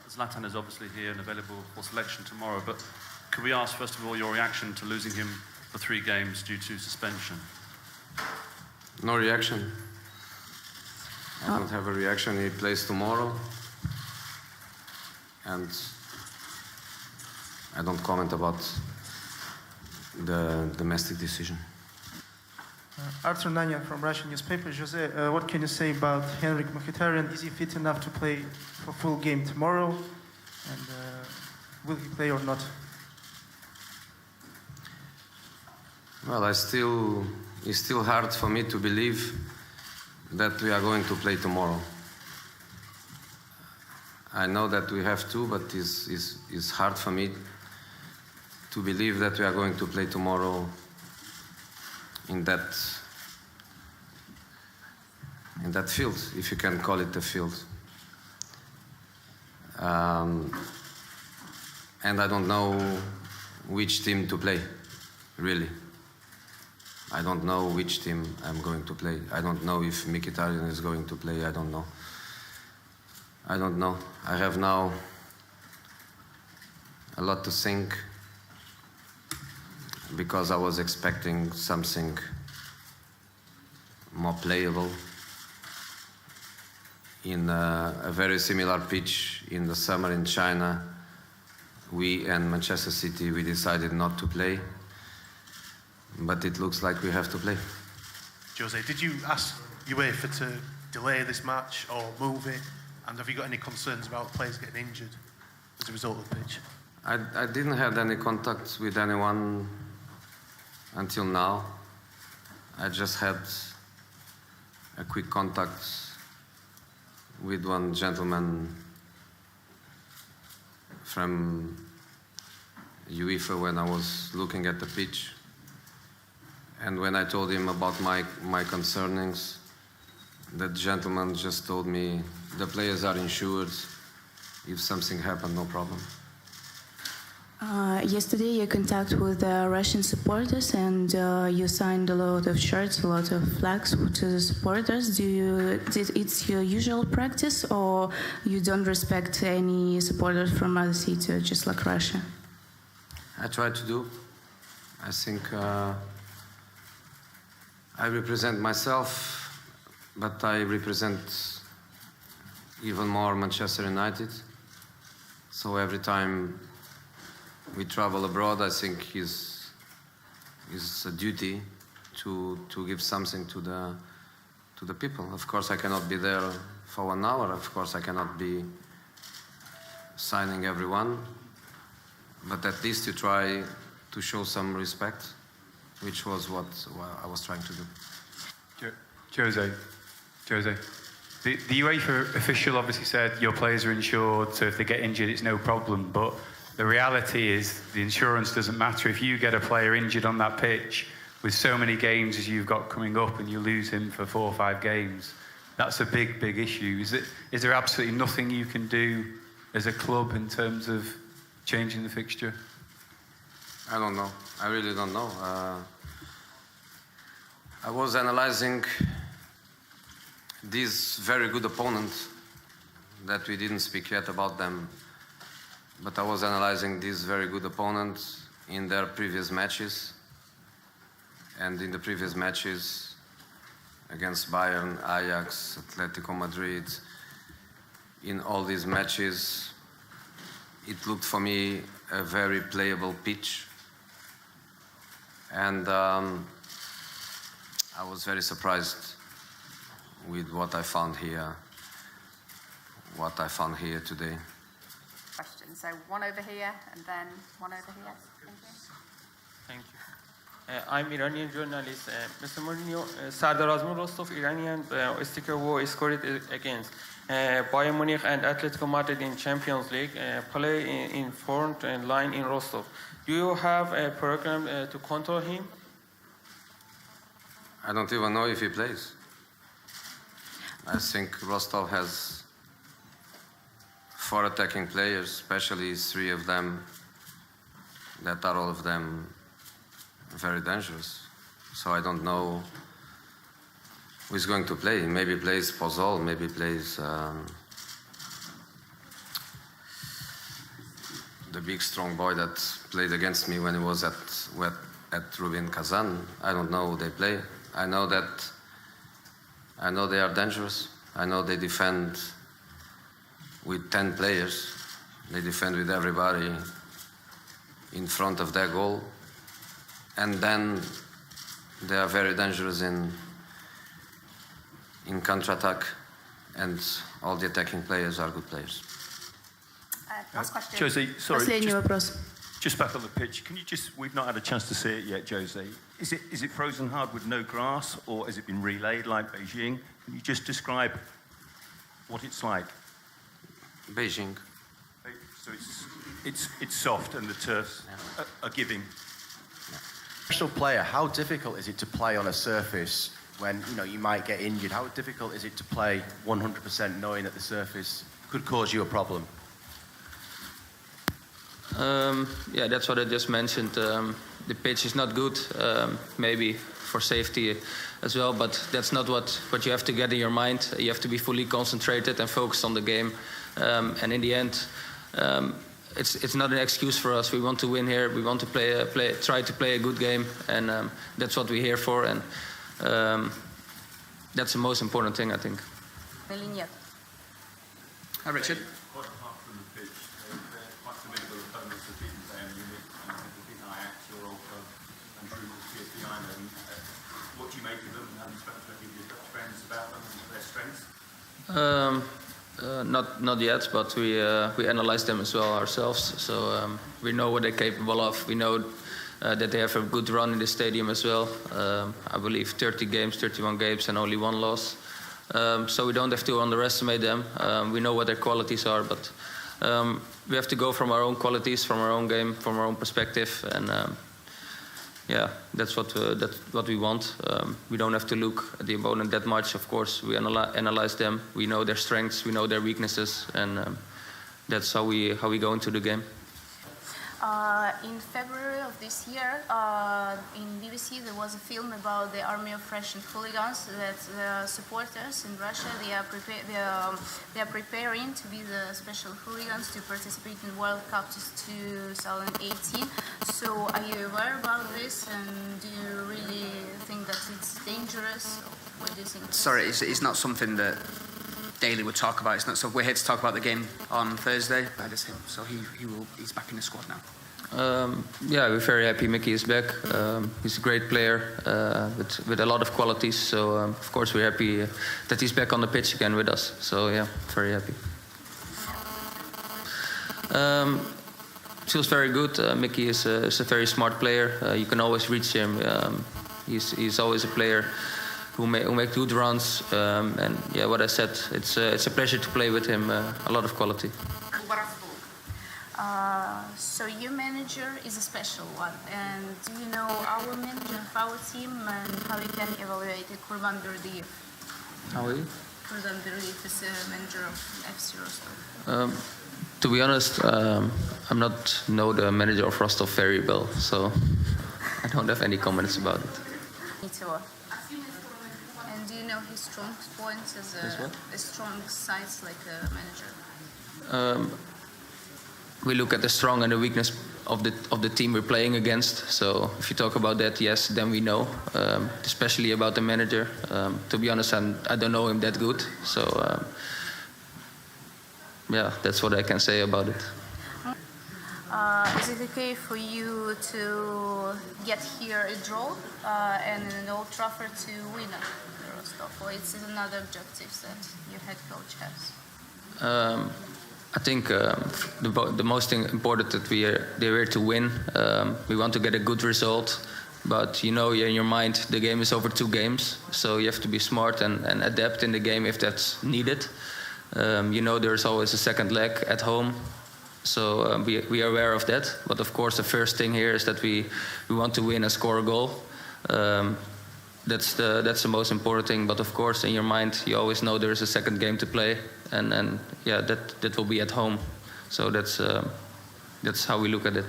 Zlatan is obviously here and available for selection tomorrow, but could we ask, first of all, your reaction to losing him for 3 games due to suspension? No reaction. I don't have a reaction. He plays tomorrow. And I don't comment about the domestic decision. Arthur Nanya from Russian newspaper. Jose, what can you say about Henrik Mkhitaryan? Is he fit enough to play for full game tomorrow? And will he play or not? Well, it's still hard for me to believe that we are going to play tomorrow. I know that we have to, but it's hard for me to believe that we are going to play tomorrow in that field, if you can call it a field. And I don't know which team to play, really. I don't know which team I'm going to play. I don't know if Mkhitaryan is going to play. I don't know. I have now a lot to think, because I was expecting something more playable in a very similar pitch in the summer in China. We and Manchester City, we decided not to play, but it looks like we have to play. Jose, did you ask UEFA to delay this match or move it? And have you got any concerns about players getting injured as a result of the pitch? I didn't have any contact with anyone until now. I just had a quick contact with one gentleman from UEFA when I was looking at the pitch. And when I told him about my concernings, that gentleman just told me the players are insured. If something happened, no problem. Yesterday you contact with Russian supporters and you signed a lot of shirts, a lot of flags to the supporters. It's your usual practice, or you don't respect any supporters from other cities, just like Russia? I try to do. I think I represent myself, but I represent even more Manchester United. So every time we travel abroad, I think it's a duty to give something to the people. Of course, I cannot be there for 1 hour. Of course, I cannot be signing everyone. But at least you try to show some respect, which was what I was trying to do. Jose, the UEFA official obviously said your players are insured, so if they get injured, it's no problem. But the reality is the insurance doesn't matter. If you get a player injured on that pitch with so many games as you've got coming up and you lose him for 4 or 5 games, that's a big, big issue. Is there absolutely nothing you can do as a club in terms of changing the fixture? I don't know. I really don't know. I was analyzing this very good opponent that we didn't speak yet about them. But I was analyzing this very good opponent in their previous matches. And in the previous matches against Bayern, Ajax, Atletico Madrid, in all these matches, it looked for me a very playable pitch. And I was very surprised with what I found here today. Question. So one over here and then one over here. Thank you. Thank you. I'm Iranian journalist. Mr. Mourinho, Sardar Azmoun Rostov, Iranian sticker war scored against Bayern Munich and Atletico Madrid in Champions League, play in front line in Rostov. Do you have a program to control him? I don't even know if he plays. I think Rostov has 4 attacking players, especially 3 of them that are all of them very dangerous. So I don't know who is going to play. Maybe plays Pozol, maybe plays the big strong boy that played against me when he was at Rubin Kazan. I don't know who they play. I know they are dangerous. I know they defend with 10 players. They defend with everybody in front of their goal. And then they are very dangerous in counter-attack, and all the attacking players are good players. Last question. Jose, sorry, Последний вопрос. just back on the pitch. Can you we've not had a chance to see it yet, Jose. Is it frozen hard with no grass, or has it been relayed like Beijing? Can you just describe what it's like? Beijing. So it's soft and the turfs are giving. Professional player, how difficult is it to play on a surface when you might get injured? How difficult is it to play 100% knowing that the surface could cause you a problem? Yeah, that's what I just mentioned. The pitch is not good, maybe for safety as well, but that's not what you have to get in your mind. You have to be fully concentrated and focused on the game. And in the end, it's not an excuse for us. We want to win here. We want to try to play a good game, and that's what we're here for. And that's the most important thing, I think. Или нет? Hi, Richard. Quite apart from the pitch, they're quite formidable opponents have beaten Bayern Munich, and I think they've beaten Ajax, your old club, and drew with PSV Eindhoven. What do you make of them? Have you spoken to any of your Dutch friends about them and their strengths? Not yet, but we analyze them as well ourselves. So we know what they're capable of. We know that they have a good run in the stadium as well. I believe 31 games and only one loss. So we don't have to underestimate them. We know what their qualities are, but we have to go from our own qualities, from our own game, from our own perspective, and yeah, that's what we want. We don't have to look at the opponent that much. Of course, we analyze them. We know their strengths, we know their weaknesses, and that's how we go into the game. In February of this year, in BBC, there was a film about the army of Russian hooligans that the supporters in Russia, they are preparing to be the special hooligans to participate in World Cup 2018. So are you aware about this, and do you really think that it's dangerous? What do you think? Sorry, it's not something that Daley would talk about. It's not. So we're here to talk about the game on Thursday. That is him. So he's back in the squad now. Yeah, we're very happy Mickey is back. He's a great player with a lot of qualities. So of course we're happy that he's back on the pitch again with us. So yeah, very happy. Feels very good. Mickey is a very smart player. You can always reach him. He's always a player who make good runs. And yeah, what I said, it's a pleasure to play with him. A lot of quality. So your manager is a special one, and do you know our manager of our team and how you can evaluate it? Kurban Berdiyev. How are you? Kurban Berdiyev is a manager of FC Rostov. To be honest, I'm not know the manager of Rostov very well, so I don't have any comments about it. Me too. And do you know his strong points as a strong sides like a manager? We look at the strong and the weakness of the team we're playing against. So if you talk about that, yes, then we know, especially about the manager. To be honest, I don't know him that good. So yeah, that's what I can say about it. Is it okay for you to get here a draw and in Old Trafford to win the Rostov, or it's another objective that your head coach has? I think the most important that they're here to win. We want to get a good result, but in your mind the game is over 2 games, so you have to be smart and adapt in the game if that's needed. There's always a second leg at home, so we are aware of that. But of course, the first thing here is that we want to win and score a goal. That's the most important thing. But of course, in your mind, you always know there is a second game to play, and yeah, that will be at home. So that's how we look at it.